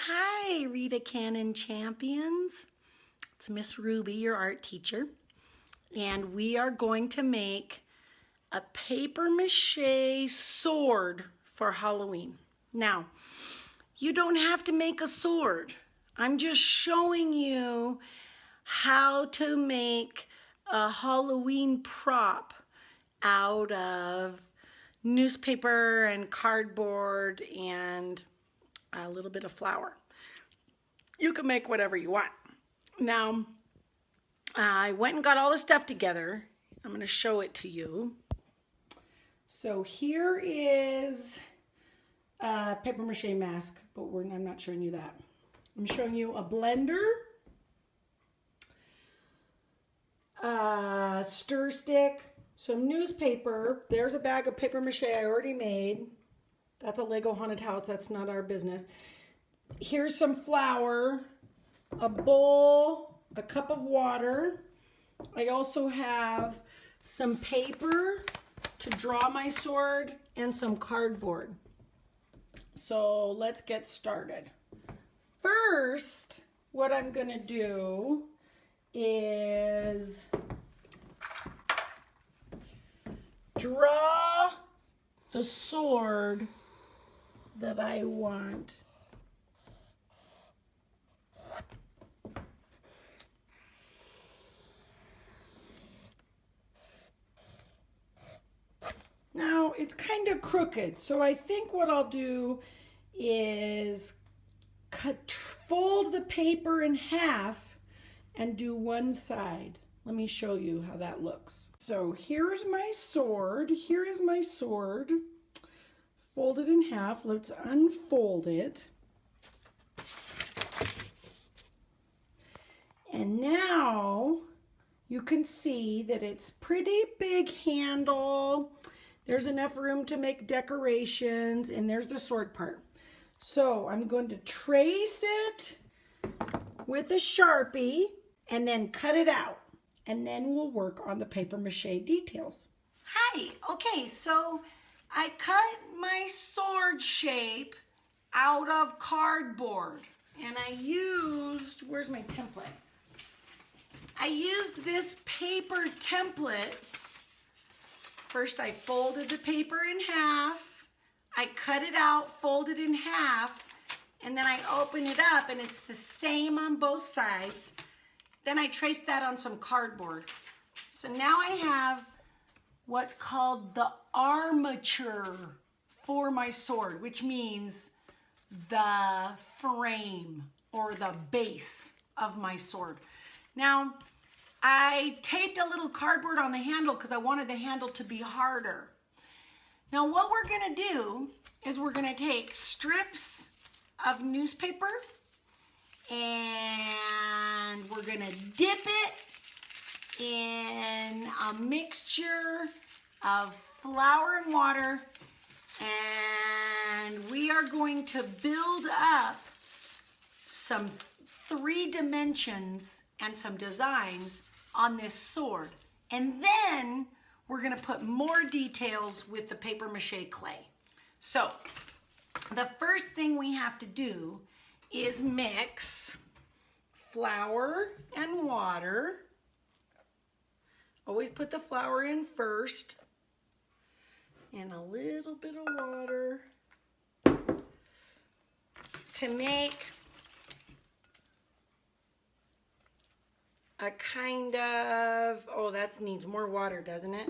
Hi, Rita Cannon Champions. It's Miss Ruby, your art teacher, and we are going to make a paper mache sword for Halloween. Now, you don't have to make a sword. I'm just showing you how to make a Halloween prop out of newspaper and cardboard and a little bit of flour. You can make whatever you want. Now, I went and got all the stuff together. I'm going to show it to you. So here is a paper mache mask, but I'm not showing you that. I'm showing you a blender, a stir stick, some newspaper. There's a bag of paper mache I already made. That's a Lego haunted house. That's not our business. Here's some flour, a bowl, a cup of water. I also have some paper to draw my sword and some cardboard. So let's get started. First, what I'm going to do is draw the sword that I want. Now it's kind of crooked, so I think what I'll do is fold the paper in half and do one side. Let me show you how that looks. So here's my sword. Here is my sword. Fold it in half. Let's unfold it. And now you can see that it's pretty big handle. There's enough room to make decorations, and there's the sword part. So I'm going to trace it with a Sharpie and then cut it out. And then we'll work on the paper mache details. Hi, okay, so I cut my sword shape out of cardboard. And I used, where's my template? I used this paper template. First, I folded the paper in half. I cut it out, folded in half, and then I open it up, and it's the same on both sides. Then I traced that on some cardboard. So now I have what's called the armature for my sword, which means the frame or the base of my sword. Now, I taped a little cardboard on the handle because I wanted the handle to be harder. Now what we're going to do is we're going to take strips of newspaper and we're going to dip it in a mixture of flour and water, and we are going to build up some 3 dimensions and some designs on this sword. And then we're gonna put more details with the paper mache clay. So the first thing we have to do is mix flour and water. Always put the flour in first, and a little bit of water to make a kind of, oh, that needs more water, doesn't it?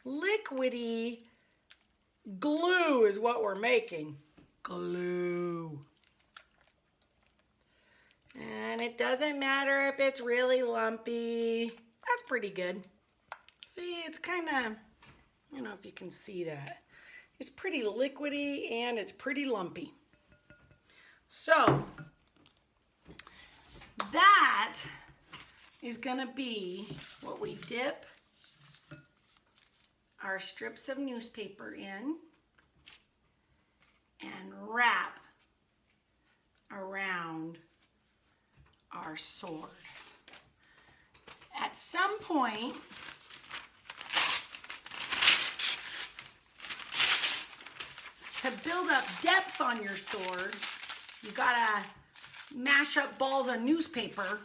Liquidy glue is what we're making. Glue. And it doesn't matter if it's really lumpy. That's pretty good. See, it's kind of, I don't know if you can see that. It's pretty liquidy and it's pretty lumpy. So that is going to be what we dip our strips of newspaper in and wrap around our sword. At some point, to build up depth on your sword, you gotta mash up balls of newspaper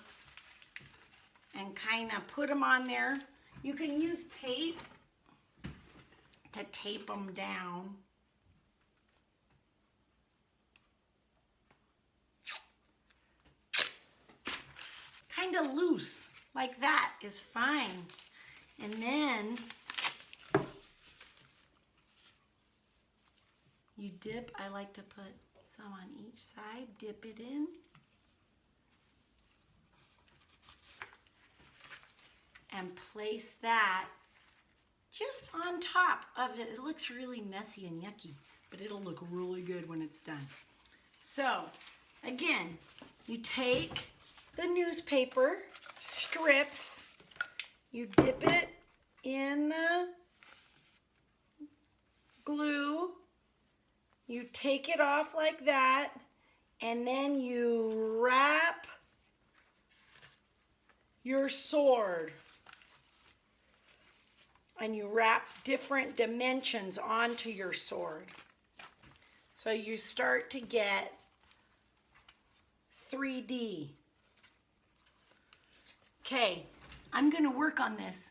and kind of put them on there. You can use tape to tape them down. Kind of loose, like that is fine. And then you dip, I like to put some on each side, dip it in. And place that just on top of it. It looks really messy and yucky, but it'll look really good when it's done. So, again, you take the newspaper strips, you dip it in the glue, you take it off like that, and then you wrap your sword. And you wrap different dimensions onto your sword. So you start to get 3D. Okay, I'm gonna work on this,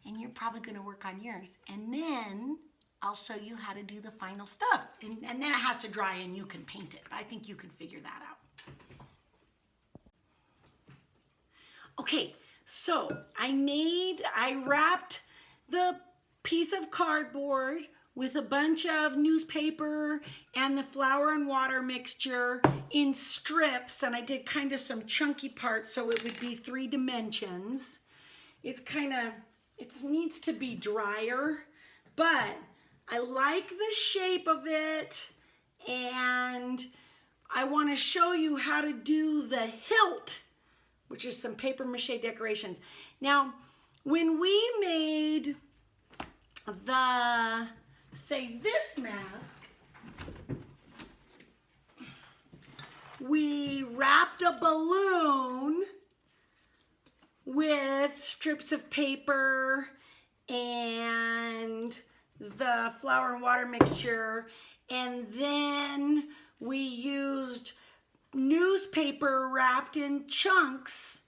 and you're probably gonna work on yours. And then I'll show you how to do the final stuff. And then it has to dry and you can paint it. I think you can figure that out. Okay, so I wrapped the piece of cardboard with a bunch of newspaper and the flour and water mixture in strips, and I did kind of some chunky parts so it would be 3 dimensions. It needs to be drier, but I like the shape of it, and I want to show you how to do the hilt, which is some paper mache decorations. Now, when we made this mask, we wrapped a balloon with strips of paper and the flour and water mixture, and then we used newspaper wrapped in chunks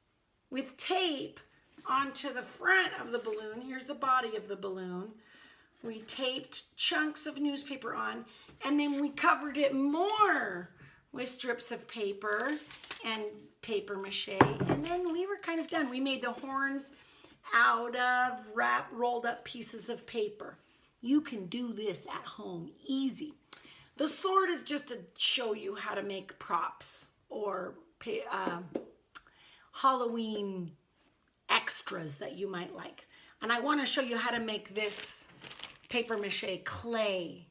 with tape onto the front of the balloon. Here's the body of the balloon. We taped chunks of newspaper on, and then we covered it more with strips of paper and paper mache, and then we were kind of done. We made the horns out of rolled up pieces of paper. You can do this at home, easy. The sword is just to show you how to make props or Halloween extras that you might like. And I want to show you how to make this paper mache clay.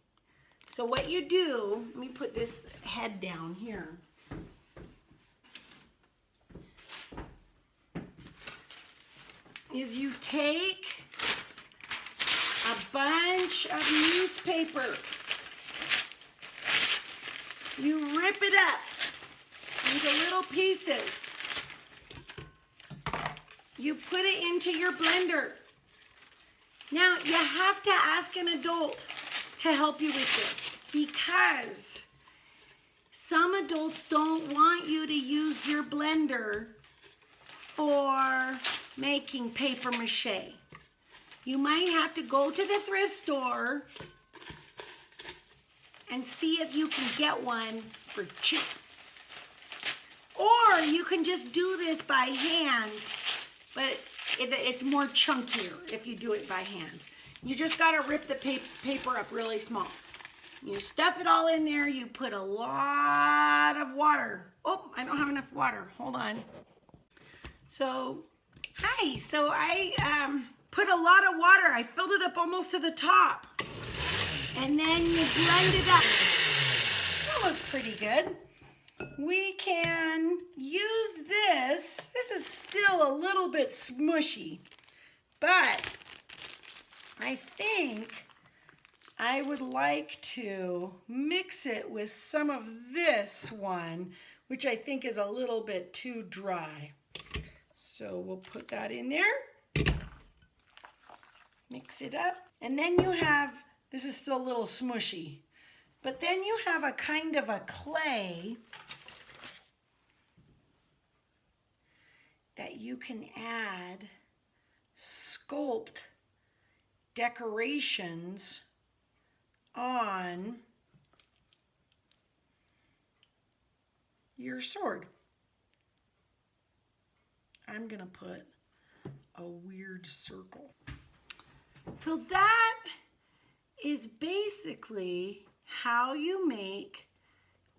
So what you do, let me put this head down here. Is you take a bunch of newspaper, you rip it up into little pieces. You put it into your blender. Now, you have to ask an adult to help you with this, because some adults don't want you to use your blender for making paper mache. You might have to go to the thrift store and see if you can get one for cheap. Or you can just do this by hand, but it's more chunkier if you do it by hand. You just gotta rip the paper up really small. You stuff it all in there, you put a lot of water. Oh, I don't have enough water, hold on. So I put a lot of water. I filled it up almost to the top. And then you blend it up. That looks pretty good. We can use this. This is still a little bit smushy, but I think I would like to mix it with some of this one, which I think is a little bit too dry. So we'll put that in there, mix it up, and then you have, this is still a little smushy, But then you have a kind of a clay that you can add sculpt decorations on your sword. I'm gonna put a weird circle. So that is basically how you make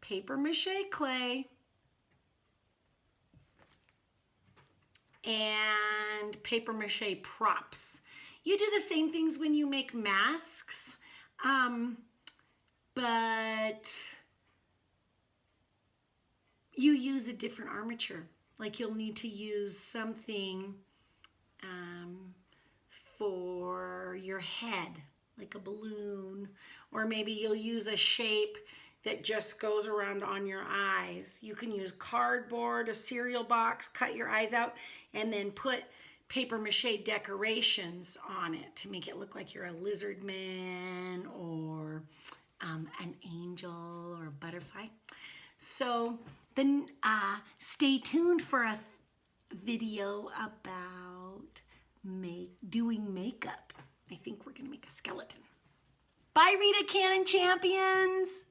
paper mache clay and paper mache props. You do the same things when you make masks, but you use a different armature. Like you'll need to use something for your head, like a balloon, or maybe you'll use a shape that just goes around on your eyes. You can use cardboard, a cereal box, cut your eyes out, and then put paper mache decorations on it to make it look like you're a lizard man or an angel or a butterfly. So then stay tuned for a video about doing makeup. I think we're gonna make a skeleton. Bye, Rita Cannon Champions.